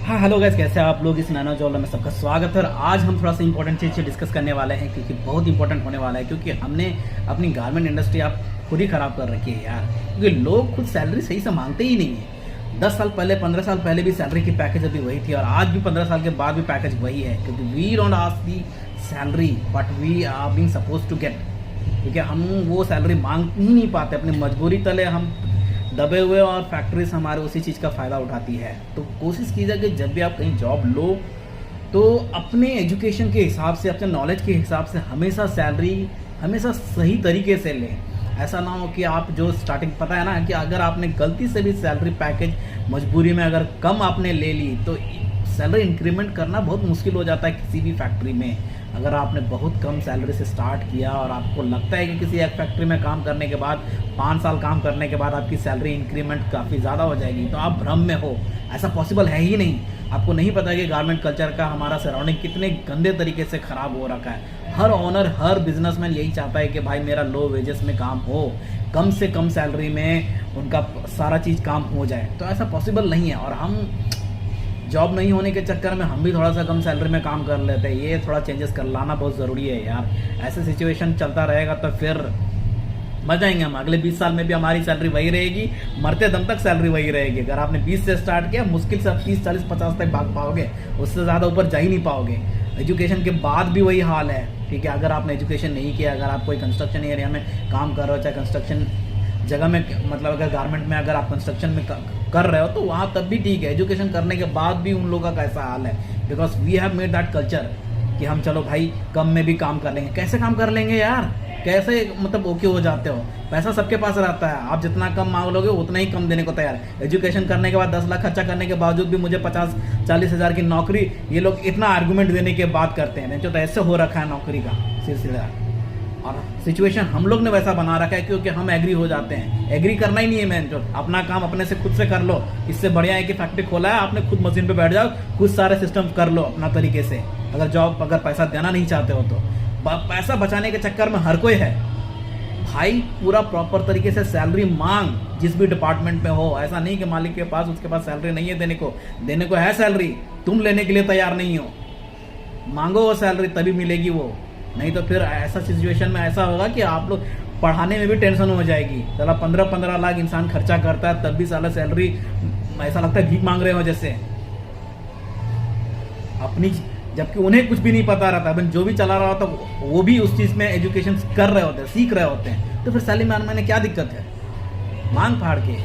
हाँ hello guys, कैसे हैं आप लोग। इस नैनो जॉब में सबका स्वागत है। और आज हम थोड़ा सा इंपॉर्टेंट चीज़ डिस्कस करने वाले हैं क्योंकि बहुत इंपॉर्टेंट होने वाला है, क्योंकि हमने अपनी गारमेंट इंडस्ट्री आप खुद ही ख़राब कर रखी है यार। क्योंकि लोग खुद सैलरी सही से मांगते ही नहीं है। 10 साल पहले 15 साल पहले भी सैलरी की पैकेज अभी वही थी और आज भी 15 साल के बाद भी पैकेज वही है, क्योंकि we don't ask the salary but we are being suppose to get. क्योंकि हम वो सैलरी मांग ही नहीं पाते, अपनी मजबूरी तले हम दबे हुए और फैक्ट्रीज हमारे उसी चीज़ का फ़ायदा उठाती है। तो कोशिश कीजिए कि जब भी आप कहीं जॉब लो तो अपने एजुकेशन के हिसाब से, अपने नॉलेज के हिसाब से हमेशा सैलरी हमेशा सही तरीके से लें। ऐसा ना हो कि आप जो स्टार्टिंग, पता है ना कि अगर आपने गलती से भी सैलरी पैकेज मजबूरी में अगर कम आपने ले ली तो सैलरी इंक्रीमेंट करना बहुत मुश्किल हो जाता है किसी भी फैक्ट्री में। अगर आपने बहुत कम सैलरी से स्टार्ट किया और आपको लगता है कि किसी एक फैक्ट्री में काम करने के बाद 5 साल काम करने के बाद आपकी सैलरी इंक्रीमेंट काफ़ी ज़्यादा हो जाएगी, तो आप भ्रम में हो। ऐसा पॉसिबल है ही नहीं। आपको नहीं पता कि गारमेंट कल्चर का हमारा सराउंडिंग कितने गंदे तरीके से ख़राब हो रखा है। हर ओनर, हर बिजनेसमैन यही चाहता है कि भाई मेरा लो वेजेस में काम हो, कम से कम सैलरी में उनका सारा चीज़ काम हो जाए। तो ऐसा पॉसिबल नहीं है और हम जॉब नहीं होने के चक्कर में हम भी थोड़ा सा कम सैलरी में काम कर लेते हैं। ये थोड़ा चेंजेस कर लाना बहुत ज़रूरी है यार। ऐसे सिचुएशन चलता रहेगा तो फिर मर जाएंगे हम। अगले 20 साल में भी हमारी सैलरी वही रहेगी, मरते दम तक सैलरी वही रहेगी। अगर आपने 20 से स्टार्ट किया, मुश्किल से 30, 40, 50 तक भाग पाओगे, उससे ज़्यादा ऊपर जा ही नहीं पाओगे। एजुकेशन के बाद भी वही हाल है। ठीक है, अगर आपने एजुकेशन नहीं किया, अगर आप कोई कंस्ट्रक्शन एरिया में काम कर रहे हो, चाहे कंस्ट्रक्शन जगह में, मतलब अगर गारमेंट में अगर आप कंस्ट्रक्शन में कर रहे हो तो वहाँ तब भी ठीक है। एजुकेशन करने के बाद भी उन लोगों का कैसा हाल है, because we have made that culture कि हम चलो भाई कम में भी काम कर लेंगे। कैसे काम कर लेंगे यार, कैसे मतलब ओके हो जाते हो। पैसा सबके पास रहता है, आप जितना कम मांग लोगे उतना ही कम देने को तैयार है। एजुकेशन करने के बाद 10 लाख खर्चा करने के बावजूद भी मुझे 50-40 हज़ार की नौकरी, ये लोग इतना आर्गूमेंट देने के बाद करते हैं। जो तो ऐसे हो रखा है नौकरी का सिलसिला, और सिचुएशन हम लोग ने वैसा बना रखा है क्योंकि हम एग्री हो जाते हैं। एग्री करना ही नहीं है मैन, जो अपना काम अपने से खुद से कर लो। इससे बढ़िया है कि फैक्ट्री खोला है आपने, खुद मशीन पे बैठ जाओ, खुद सारे सिस्टम कर लो अपना तरीके से। अगर पैसा देना नहीं चाहते हो तो पैसा बचाने के चक्कर में हर कोई है भाई, पूरा प्रॉपर तरीके से सैलरी मांग, जिस भी डिपार्टमेंट में हो। ऐसा नहीं कि मालिक के पास, उसके पास सैलरी नहीं है देने को है सैलरी, तुम लेने के लिए तैयार नहीं हो। मांगो वो सैलरी, तभी मिलेगी वो। नहीं तो फिर ऐसा सिचुएशन में ऐसा होगा कि आप लोग पढ़ाने में भी टेंशन हो जाएगी। साला 15-15 लाख इंसान खर्चा करता है, तब भी साला सैलरी ऐसा लगता है भीख मांग रहे हो जैसे अपनी, जबकि उन्हें कुछ भी नहीं पता रहता। अपन जो भी चला रहा होता वो भी उस चीज़ में एजुकेशन कर रहे होते हैं, सीख रहे होते हैं। तो फिर सैलरी मांगने में क्या दिक्कत है, मांग फाड़ के।